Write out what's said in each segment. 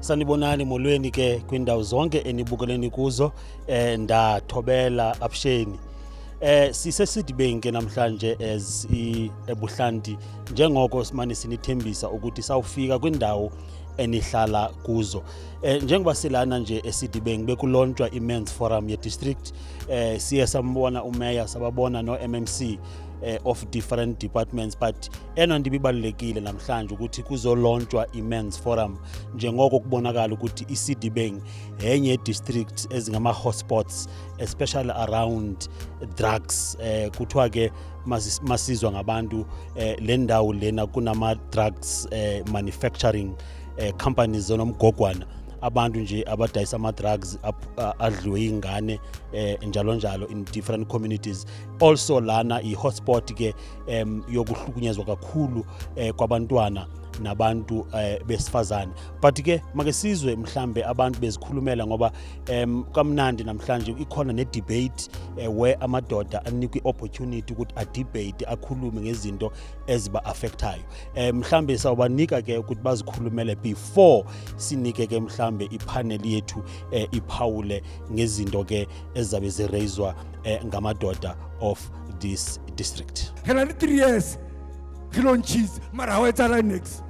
Sanibonani molweni ke kwindawo zonke enibukeleni kuzo ndathobela absheni. Sisesidibeng ke namhlanje as Ebuhlanti njengoko simane sinithembisa ukuthi sawufika kwindawo enihlala kuzo. Njengoba silana nje eSedibeng bekulontshwa iMen's Forum ye district, siye sambona uMayor sababona no MMC of different departments, but enonto ibibalulekile namhlanje ukuthi kuzolontshwa iMen's Forum njengoko kubonakala ukuthi iSedibeng enye district ezingama hotspots especially around drugs. Kuthiwa ke masizwa ngabantu le ndawo lena kunama drugs manufacturing companies zonomgogwana, abantu nje abadayisa ama drugs adliwe ingane njalo njalo in different communities. Also lana i-hotspot ke yokuhlukunyezwa kakhulu kwabantwana nabantu besifazane. But ke make sizwe mhlambe abantu bezikhulumela ngoba kamnandi namhlanje ikhona ne debate where amadoda anikwe opportunity ukuthi a debate akhulume ngezinto eziba affectayo. Mhlambe sawubanika ke ukuthi bazikhulumele before sinike ke mhlambe ipanel yethu iphawule ngezinto ke ezabe ziraiswa ngamadoda of this district. Kana 3 years kilon cheese mara wa tsala next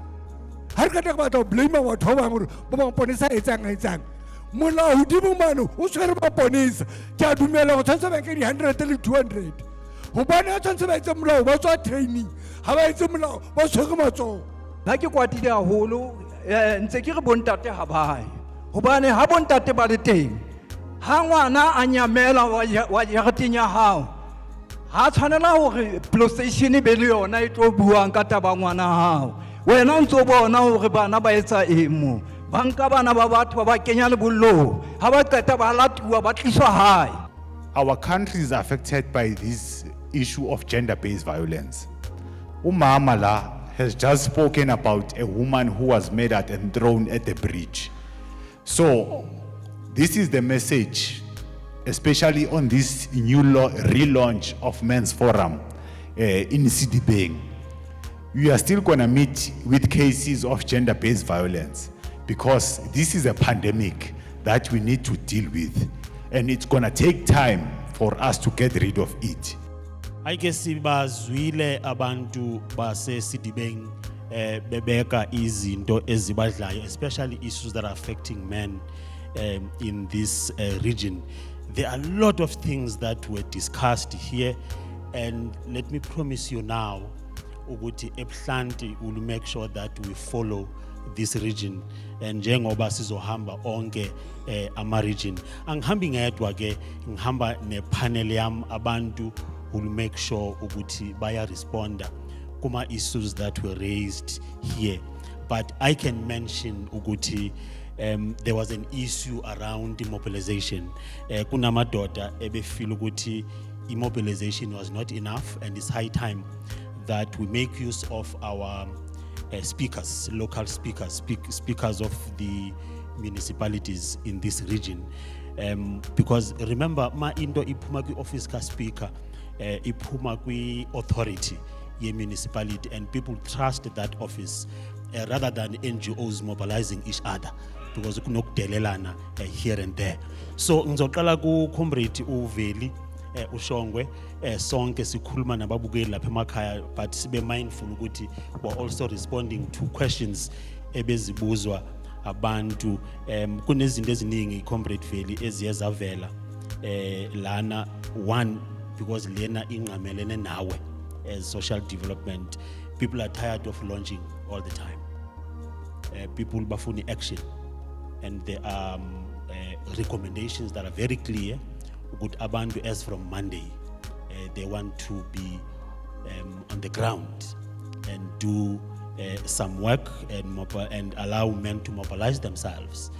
har ka ta ba to blame wa thoba gore ba ba ponisa etsang mola hodimo mano o tshwere ba ponisa ke dumela go tshwantse ba ke di 100 le 200 go bona tshwantse ba etsa molao ba tswa training ha ba etsa molao ba tshwere matso. Na ke kwatile haholo ntse ke re bontate ha bae hobane ha bontate ba le teng ha ngwana a nyamela wa yareteng ya hao ha tshwanela hore PlayStation be le yona e tlo buang ka taba ngwana hao. Wena o ntse bona hore bana ba etsa emo banka bana ba batho ba kenya le bollo ha ba qeta ba latuwa ba tliswa hae. Our country is affected by this issue of gender-based violence. Umama la has just spoken about a woman who was murdered and thrown at the bridge. So this is the message, especially on this new relaunch of Men's Forum in Sedibeng. We are still going to meet with cases of gender-based violence because this is a pandemic that we need to deal with, and it's going to take time for us to get rid of it. I guess bazwile abantu base Sedibeng bebeka izinto ezibadlayo, especially issues that are affecting men in this region. There are a lot of things that were discussed here, and let me promise you now ukuthi Ebuhlanti will make sure that we follow this region, and njengoba sizohamba onke ama region. Angihambi ngedwa ke, ngihamba ne panel yam abantu will make sure ukuthi baya responda kuma issues that were raised here. But I can mention ukuthi there was an issue around mobilization. Kunamadoda ebefeel ukuthi immobilization was not enough, and it's high time that we make use of our speakers, local speakers, speakers of the municipalities in this region. Because remember, ma into iphuma kwi office ka speaker, iphuma kwi authority ye municipality, and people trust that office rather than NGOs mobilizing each other, because kunokudelelana here and there. So ngizoqala ku comrade uVeli uShongwe sonke sikhuluma nababukeli lapha emakhaya, but sibe mindful ukuthi we're also responding to questions ebezibuzwa abantu. Kunezinto eziningi comrade Veli eziyezavela lana, one because lena inqamelene nawe as social development. People are tired of launching all the time. People bafuni action, and there are recommendations that are very clear. Good abantu as from Monday, they want to be on the ground and do some work and allow men to mobilize themselves.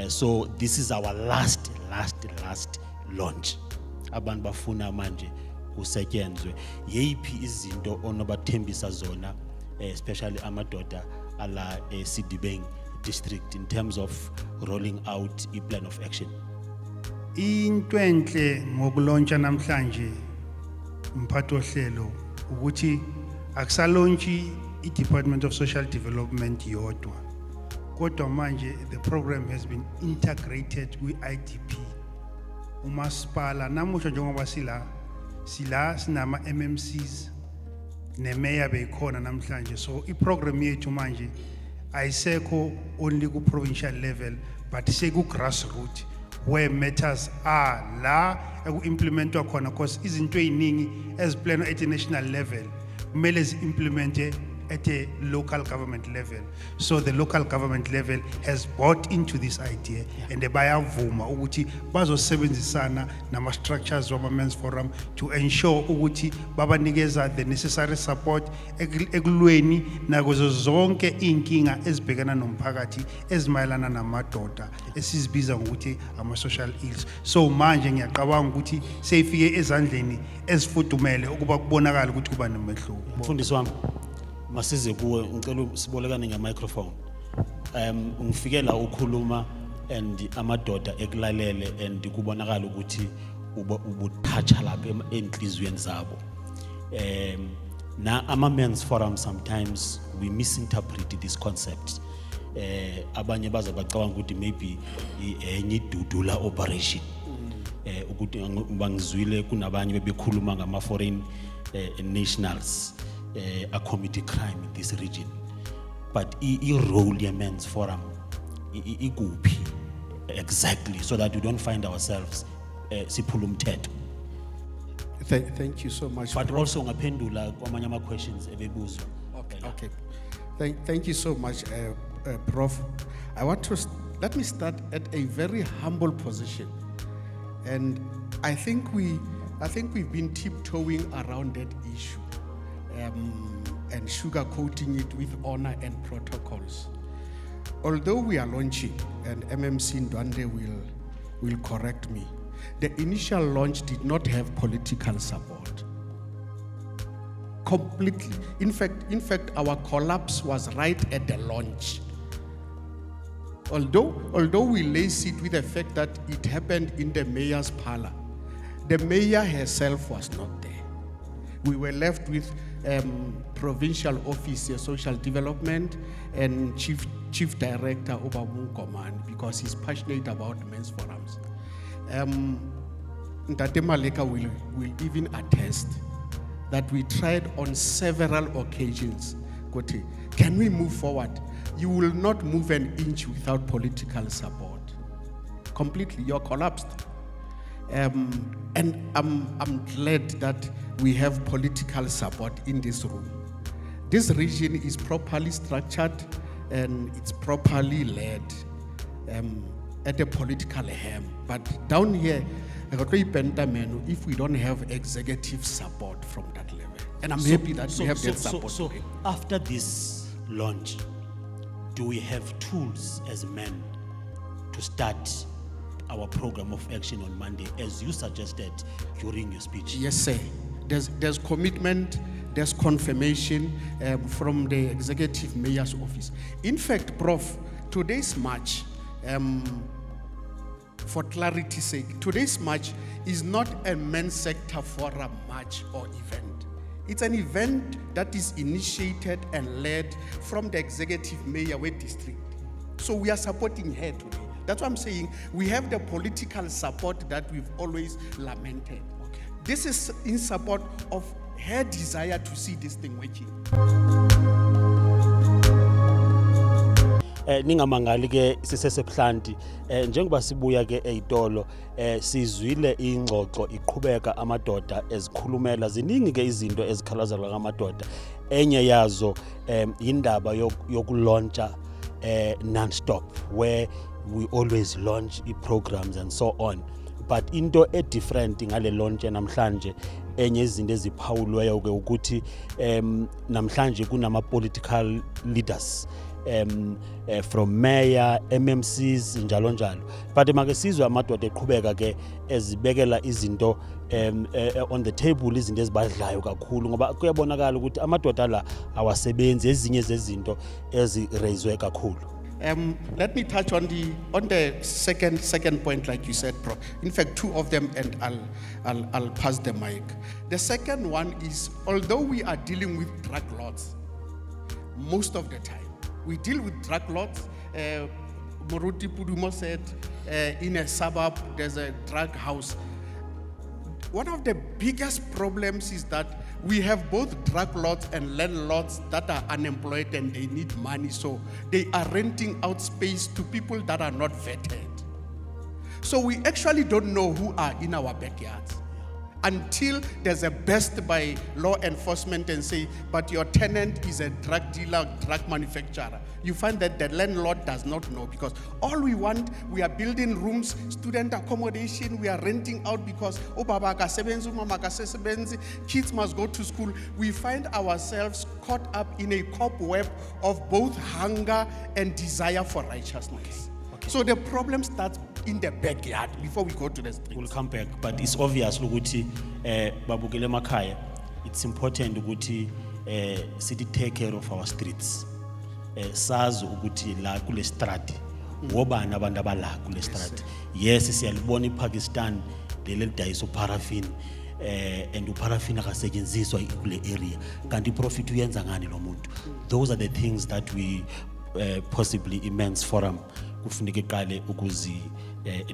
So this is our last launch. Abantu bafuna manje kusetyenzwe yeyiphi izinto onobathembisa zona, especially amadoda ala Sedibeng district, in terms of rolling out a plan of action. Into enhle ngokulontsha namhlanje mphathi ohlelo ukuthi akusalonshi i-Department of Social Development yodwa, kodwa manje the program has been integrated with IDP. Umasipala namusho njengoba sila sinama MMCs nemeya beyikhona namhlanje, so iprogram yethu manje ayisekho only ku provincial level but seku grassroots where matters are la eku-implementwa khona, because izinto eziningi eziplanwa at a national level kumele zi-implemente at a local government level. So the local government level has bought into this idea, and bayavuma ukuthi bazosebenzisana nama structures of Men's Forum to ensure ukuthi babanikeza the necessary support ekulweni nakuzo zonke inkinga ezibhekana nomphakathi ezimayelana namadoda esizibiza ngokuthi ama-social ills. So manje ngiyacabanga ukuthi seyifike ezandleni ezifudumele ukuba kubonakala ukuthi kuba nomehluko. Mfundisi wami masize kuwe ngicela sibolekane nge-microphone. Ungifikela ukhuluma and amadoda ekulalele and kubonakala ukuthi ubuthatsha lapha enhlizweni zabo. Na ama-men's forum sometimes we misinterpret this concept. Abanye baza bacabanga ukuthi maybe enye idudula operation. Ukuthi bangizwile kunabanye bebekhuluma ngama-foreign nationals a committee crime in this region, but role ye Men's Forum ikuphi exactly, so that we don't find ourselves siphulumthetho. Thank you so much. But also ngaphendula kwamanye ama questions ebebuzwa. Okay. Thank you so much, Prof. I want to let me start at a very humble position, and I think we've been tiptoeing around that issue. And sugarcoating it with honor and protocols. Although we are launching, and MMC Ndwande will correct me, the initial launch did not have political support. Completely. In fact, our collapse was right at the launch. Although we lace it with the fact that it happened in the mayor's parlor, the mayor herself was not there. We were left with provincial officer social development and chief director Obabung Command, because he's passionate about men's forums. Ntate Maleka will even attest that we tried on several occasions. Kote, can we move forward? You will not move an inch without political support. Completely, you're collapsed. And I'm glad that we have political support in this room. This region is properly structured and it's properly led at a political hem. But down here, if we don't have executive support from that level. And I'm happy that we have that support. So after this launch, do we have tools as men to start our program of action on Monday, as you suggested during your speech? Yes, sir. There's commitment, there's confirmation from the executive mayor's office. In fact, Prof, today's march, for clarity's sake, today's march is not a men's sector forum march or event. It's an event that is initiated and led from the executive mayor with district. So we are supporting her today. That's what I'm saying. We have the political support that we've always lamented. Okay. This is in support of her desire to see this thing working. Ningamangali ke sisesebuhlanti njengoba sibuya ke eItolo sizwile ingxoxo iqhubeka amadoda ezikhulumela ziningi ke izinto ezikhalazela ngamadoda enye yazo indaba yokulontsha non-stop, where we always launch programs and so on, but into different ngale launch namhlanje enye izinto eziphawulweyo ke ukuthi namhlanje kunama political leaders from mayor, MMCs njalo njalo, but make sizwe amadoda eqhubeka ke ezibekela izinto on the table, izinto ezibadlayo kakhulu ngoba kuyabonakala ukuthi amadoda la awasebenzi ezinye zezinto eziraiswe kakhulu. Let me touch on the second point, like you said, Prof. In fact, two of them, and I'll pass the mic. The second one is, although we are dealing with drug lords most of the time, we deal with drug lords Moruti Pudumo said, in a suburb, there's a drug house. One of the biggest problems is that we have both drug lords and landlords that are unemployed and they need money, so they are renting out space to people that are not vetted. So we actually don't know who are in our backyards until there's a burst by law enforcement and say, but your tenant is a drug dealer, drug manufacturer. You find that the landlord does not know, because all we want, we are building rooms, student accommodation, we are renting out because baba akasebenzi, umama akasebenzi, kids must go to school. We find ourselves caught up in a cobweb of both hunger and desire for righteousness. Okay. So the problem starts in the backyard before we go to the streets. We'll come back, but it's obvious ukuthi babukele emakhaya, it's important ukuthi sithi take care of our streets. Sazi ukuthi la kule strat ngobani abantu abala kule strat. Yes, siyalibona iPakistan leli dayiso paraffin and uparaffin akasetshenziswa kule area. Kanti profit uyenza ngani lo muntu? Those are the things that we possibly immense forum kufuneka iqale ukuzi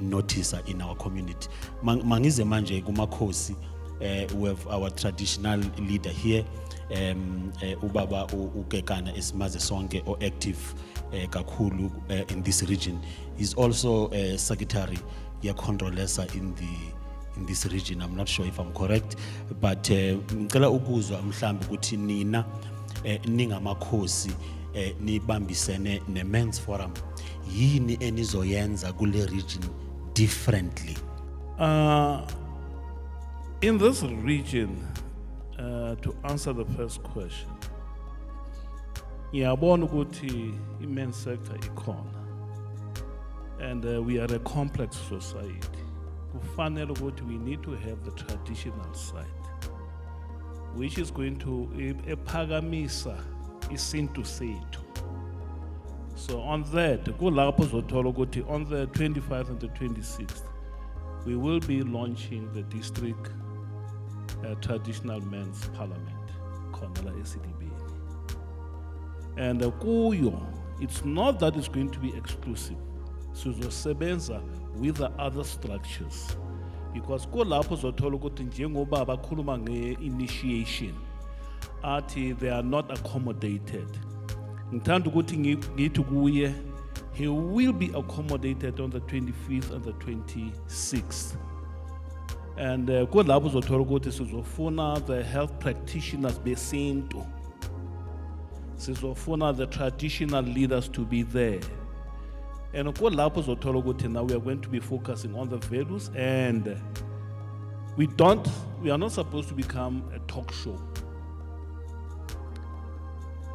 notice in our community. Mangize manje kumakhosi, we have our traditional leader here, ubaba ukekana esimaze sonke o active kakhulu in this region. He's also secretary ya controlesa in this region. I'm not sure if I'm correct, but ngicela ukuzwa mhlambe ukuthi nina ningamakhosi nibambisene ne men's forum yini enizoyenza kule region differently. In this region, to answer the first question, ngiyabona ukuthi i-men's sector ikhona, and we are a complex society. Kufanele ukuthi we need to have the traditional side, which is going to ephakamisa isintu sethu. So on that, kulapho uzothola ukuthi on the 25th and the 26th, we will be launching the district traditional men's parliament, khona la eSedibeng. And kuyo, it's not that it's going to be exclusive. Sizosebenza with the other structures, because kulapho uzothola ukuthi njengoba bakhuluma nge-initiation, athi they are not accommodated. Ngithanda ukuthi ngithi kuye, he will be accommodated on the 25th and the 26th. And kulapho uzothola ukuthi sizofuna the health practitioners besintu, sizofuna the traditional leaders to be there. And kulapho uzothola ukuthi now we are going to be focusing on the values, and we are not supposed to become a talk show.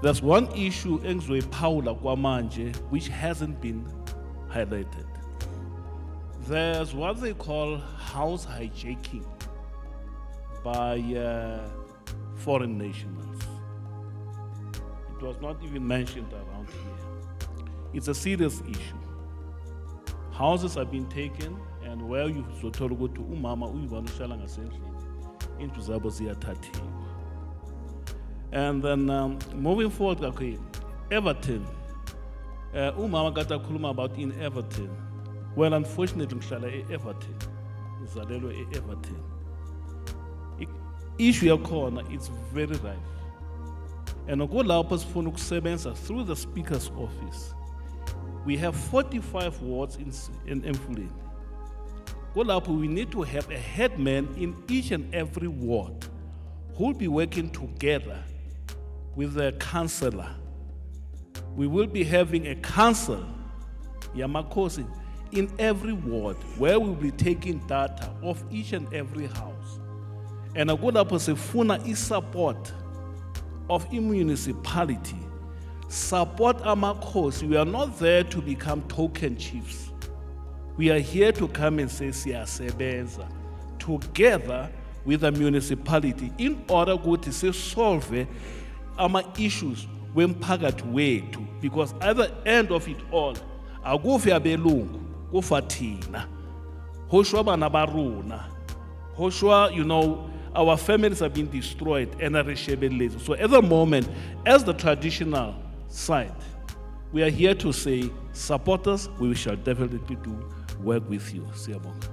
There's one issue engizoyiphawula kwamanje which hasn't been highlighted. There's what they call house hijacking by foreign nationals. It was not even mentioned around here. It's a serious issue. Houses have been taken, and where you zothola ukuthi umama uyivanushala ngasendlini, into zabo ziyathathiwa. And then moving forward, okay, Everton. Umama kata khuluma about in Everton. Well, unfortunately, ngihlala e-Everton. Ngizalelwe e-Everton. Issue yakhona, it's very rife. And kulapho sifuna ukusebenza through the Speaker's office. We have 45 wards in Ebuhlanti. Kulapho we need to have a headman in each and every ward who will be working together with the councillor. We will be having a council, Yamakosi, in every ward, where we will be taking data of each and every house. And a good sifuna is support of a municipality. Support Amakosi. We are not there to become token chiefs. We are here to come and say siyasebenza together with the municipality in order to solve ama issues wemphakathi wethu, because at the end of it all akufi abelungu kufa thina hoshwa bana baruna hoshwa, our families have been destroyed and are reshebelezi. So at the moment, as the traditional side, we are here to say, support us, we shall definitely do work with you. Siyabonga.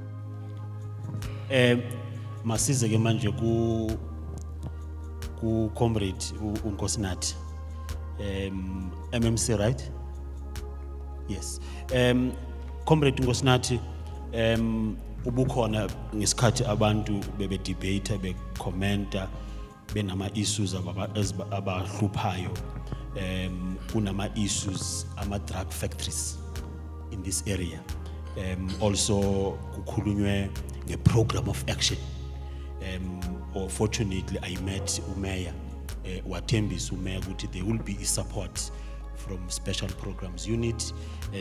Masize ke manje ku comrade uNkosinathi. MMC, right? Yes. Comrade Unkosinathi, ubukhona ngesikhathi abantu bebe debate be commenta benama issues abahluphayo, kunama issues ama drug factories in this area. Also kukhulunywe nge program of action. Or fortunately I met uMayor wathembisa uMayor ukuthi there will be support from special programs unit,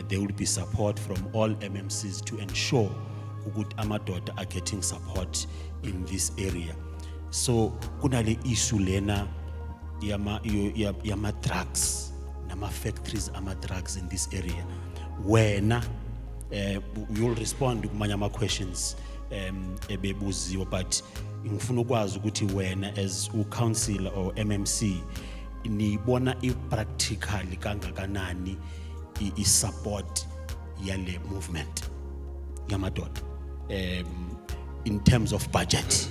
there will be support from all MMCs to ensure ukuthi amadoda are getting support in this area. So kunale issue lena yama drugs nama factories ama drugs in this area. Wena you'll respond kumanye ama questions ebebuziwe, but ngifuna ukwazi ukuthi wena as u councillor or MMC nibona i-practically kangakanani i-support yale movement yamadoda in terms of budget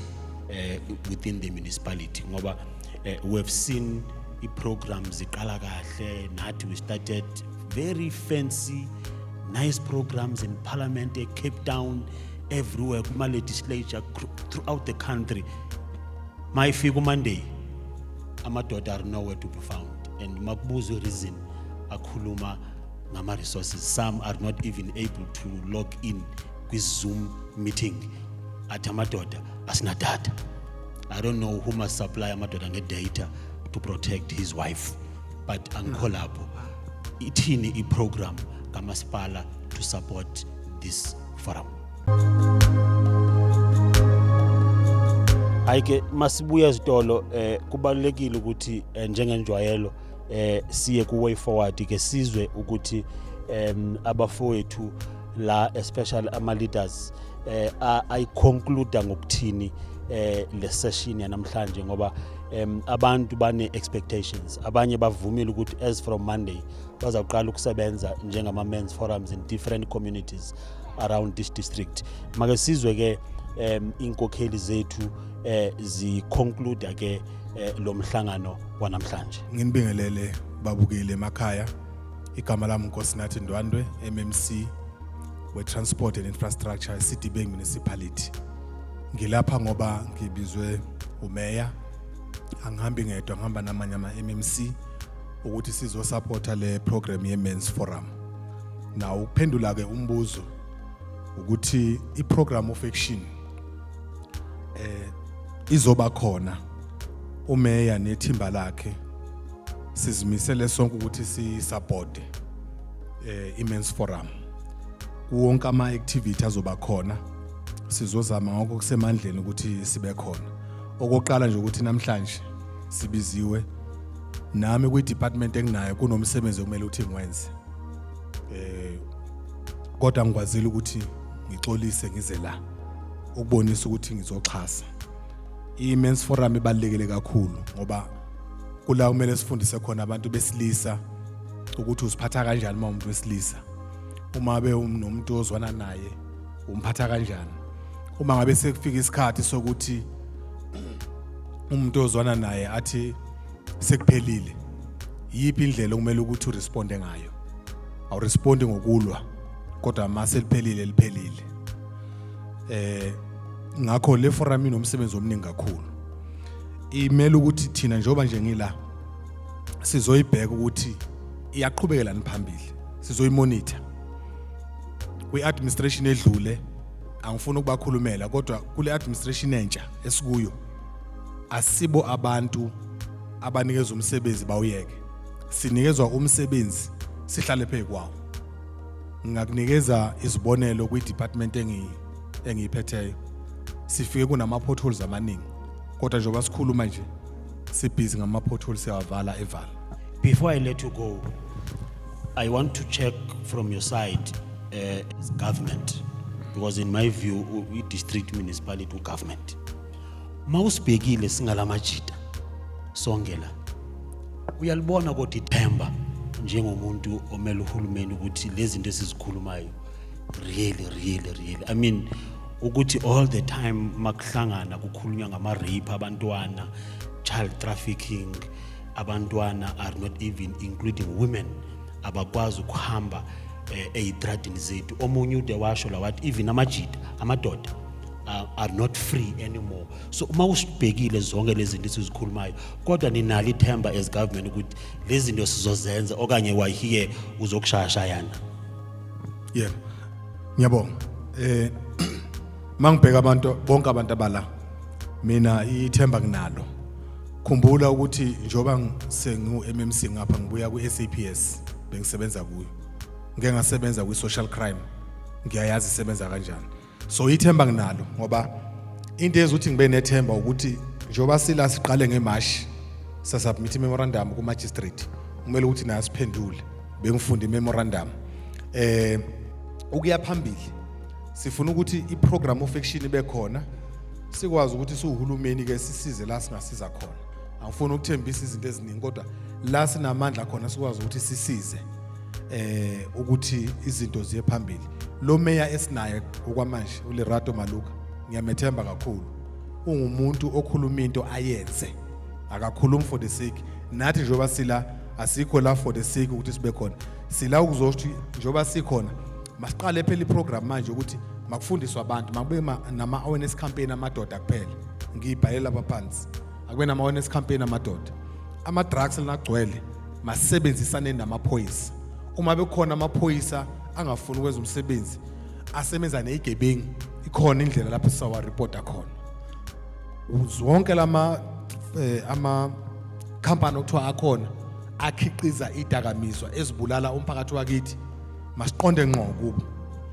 within the municipality, ngoba we have seen i-programs iqala kahle nathi we started very fancy nice programs in parliament, Cape Town, everywhere, kuma legislature throughout the country. My figure Monday, amadoda are nowhere to be found, and makubuzo reason akhuluma ngama resources. Some are not even able to log in with Zoom meeting at amadoda asina data. I don't know who must supply amadoda nge data to protect his wife, but ankolabo ithini I program kamasipala to support this forum. Ayike masibuya ezitolo kubalekile ukuthi njengenjwayelo siye ku way forward ke sizwe ukuthi abafowethu la especially ama leaders I conclude ngokuthini le session yanamhlanje, ngoba abantu bane expectations, abanye bavumile ukuthi as from Monday bazaqala ukusebenza njengama men's forums in different communities around this district. Make sizwe ke inkokheli zethu zi conclude ke lo mhlangano wanamhlanje. Nginibingelele babukile emakhaya, igama lami uNkosinathi Ndwandwe, MMC we Transport and Infrastructure Sedibeng Municipality. Ngilapha ngoba ngibizwe uMayor, angihambi ngedwa, ngihamba namanye ama MMC ukuthi sizo supporta le program ye Men's Forum. Na ukuphendula ke umbuzo ukuthi I program of action izoba khona, uMayor nethimba lakhe sizimisele sonke ukuthi si support I Men's Forum. Wonke ama activity azoba khona sizozama ngoko kusemandleni ukuthi sibe khona. Okoqala nje ukuthi namhlanje sibiziwe nami kwi department enginayo kunomsebenzi okumele uthi ngiwenze. Kodwa ngikwazile ukuthi ngixolise ngize la ukubonisa ukuthi ngizoxhasa. I-Men's Forum ibalekele kakhulu ngoba kula kumele sifundise khona abantu besilisa ukuthi usiphatha kanjani uma umuntu wesilisa. Uma be umuntu ozwana naye umphatha kanjani. Uma ngabe sekufika isikhathi sokuthi umuntu ozwana naye athi sekuphelile, yipi indlela okumele ukuthi uresponde ngayo. Awurespondi ngokulwa, kodwa mase liphelile liphelile. Ngakho le forum inomsebenzi omningi kakhulu. Imele ukuthi thina njengoba nje ngila sizoyibheka ukuthi iyaqhubekela phambili, sizoyimonitor. Kwi administration edlule angifuni ukubakhulumela, kodwa kule administration entsha esikuyo asibo abantu abanikezwe umsebenzi bawuyeke. Sinikezwa umsebenzi sihlale phe kwawo. Ngingakunikeza izibonelo kwi department engiyiphetheyo. Sifike kunama potholes amaningi, kodwa njengoba sikhuluma nje sibhizi ngama potholes siyavala evala. Before I let you go, I want to check from your side as government, because in my view we district municipality government. Mawusibhekile singalamajita songela uyalibona kodwa ithemba njengomuntu omele uhulumeni ukuthi lezi zinto esizikhulumayo really I mean ukuthi all the time makuhlangana kukhulunywa ngama rape abantwana, child trafficking, abantwana are not even including women abakwazi ukuhamba eyitradini zethu. Omunye ude washo la wathi even amajida amadoda are not free anymore. So uma usibhekile zonke lezi zinto esizikhulumayo kodwa ninalo ithemba as government ukuthi lezi zinto sizozenza okanye wahiye uzokushaya yana. Yebo. Ngiyabonga. Mangibheka abantu bonke abantu abala mina ithemba kunalo. Khumbula ukuthi njoba sengu MMC ngapha ngibuya ku SAPS bengisebenza kuyo. Ngeke ngasebenza ku social crime. Ngiyayazi isebenza kanjani. So ithemba nginalo ngoba into ezothi ngibe nethemba ukuthi njoba sila siqale ngemashi sasubmit memorandum ku magistrate kumele ukuthi naye siphendule bengifunda memorandum ukuya phambili sifuna ukuthi iprogram of action ibe khona sikwazi ukuthi siuhulumeni ke sisize la singasiza khona. Angifuni ukuthembisa izinto eziningi kodwa la sinamandla khona sikwazi ukuthi sisize ukuthi izinto ziye phambili. Lo meya esinaye okwamanje uLerato Maluka ngiyamethemba kakhulu. Ungumuntu okhuluma into ayenze. Akakhulumi for the sake. Nathi njoba sila asikho la for the sake ukuthi sibe khona. Sila ukuzothi njoba sikhona masiqale phela iprogram manje ukuthi makufundiswe abantu makube nama awareness campaign amadoda kuphela. Ngiyibhalela abaphansi. Akube nama awareness campaign amadoda. Ama drugs linagcwele masebenzisane namaphoyisa. Uma bekhona amaphoyisa angafuni ukwenza umsebenzi asebenza nezigebengu ikhona indlela lapho sisawa report akhona. Zonke lama company okuthiwa akhona akhiqiza idakamizwa ezibulala umphakathi wakithi masiqonde ngqo kubo.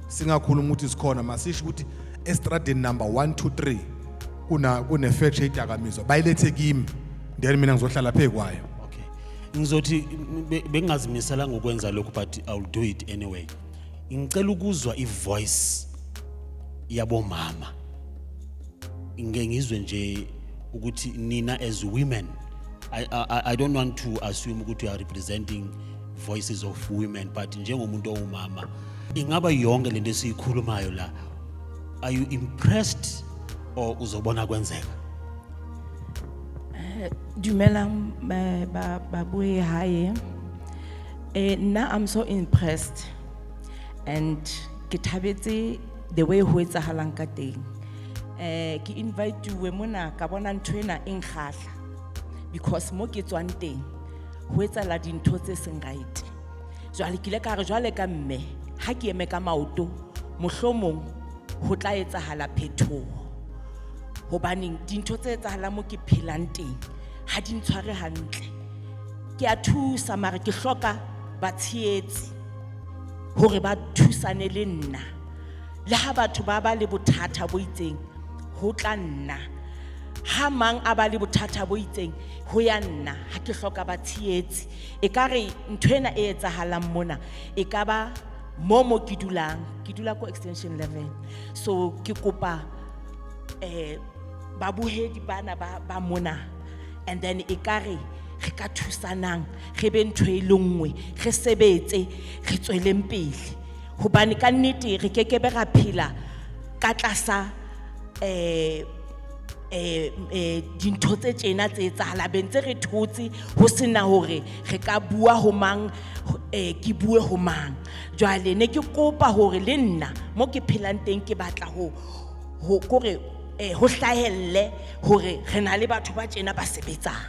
Singakhuluma ukuthi sikhona masisho ukuthi estradini number 1 2 3 kune factory idakamizwa bayilethe kimi then mina ngizohlala phe kwayo. Okay. Ngizothi bengazimisela ngokwenza lokho but I'll do it anyway. Ngicela ukuzwa ivoice yabo mama. Ngengizwe nje ukuthi nina as women I don't want to assume ukuthi you are representing voices of women but njengomuntu owumama ingaba yonke lento esiyikhulumayo la are you impressed or uzobona kwenzeka? Dumelang babuye haye. Now I'm so impressed and ke thabetse the way ho etsahalang ka teng. Ke invite you mona ka bona ntwena engkhahla because mo ke tswang teng ho etsala dintho tse seng right. Jwale ke le ka re jwale ka mme ha ke eme ka maoto mohlomong ho tla etsahala phethoho. Hobane dintho tse etsahalang mo ke phelang teng ha di ntshware hantle. Ke a thusa mara ke hloka batsheetsi hore ba thusane le nna. Le ha batho ba ba le bothata bo itseng ho tla nna. Ha mang a ba le bothata bo itseng ho ya nna ha ke hloka batsheetsi. E ka re ntwena e etsahalang mona e ka ba momo ke dula ko extension 11. So ke kopa babuhedi bana ba mona and then e ka re re ka thusanang re be ntwe e lengwe re sebetse re tsweleng pele hobane ka nnete re kekebe ra phela ka tlasa dintho tse tjena tse etsahala bentse re thotse ho sena hore re ka bua ho mang ke bue ho mang. Jwale ne ke kopa hore le nna mo ke phelang teng ke batla ho kore ho hlahelle hore re na le batho ba tjena ba sebetsang.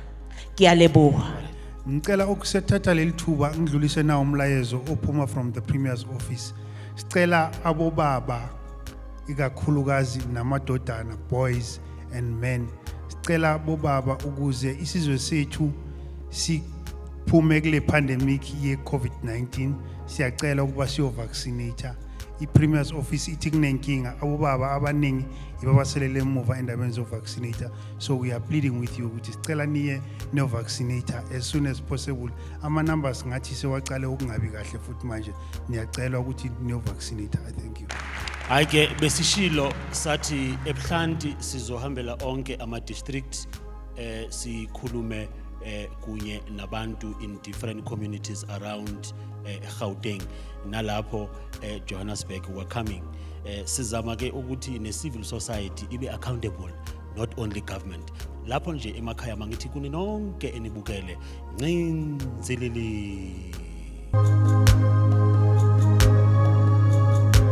Ke a leboha. Ngicela ukusethatha leli thuba ngidlulise na umlayezo ophuma from the Premier's office. Sicela abobaba ikakhulukazi namadodana boys and men. Sicela abobaba ukuze isizwe sethu siphume kule pandemic ye COVID-19 siyacela ukuba siyo vaccinate. I-Premier's office ithi kunenkinga abobaba abaningi ibabaselele emuva endabeni zo vaccinator. So we are pleading with you ukuthi sicela niye no vaccinator as soon as possible. Ama numbers ngathi sewaqale ukungabi kahle futhi manje niyacela ukuthi no vaccinator. I thank you. Ake besishilo sathi Ebuhlanti sizohambela onke ama district sikhulume kunye nabantu in different communities around Gauteng nalapho Johannesburg were coming. Sizama ke ukuthi ne civil society ibe accountable, not only government. Lapho nje emakhaya mangithi kuni nonke enibukele ncinzilili.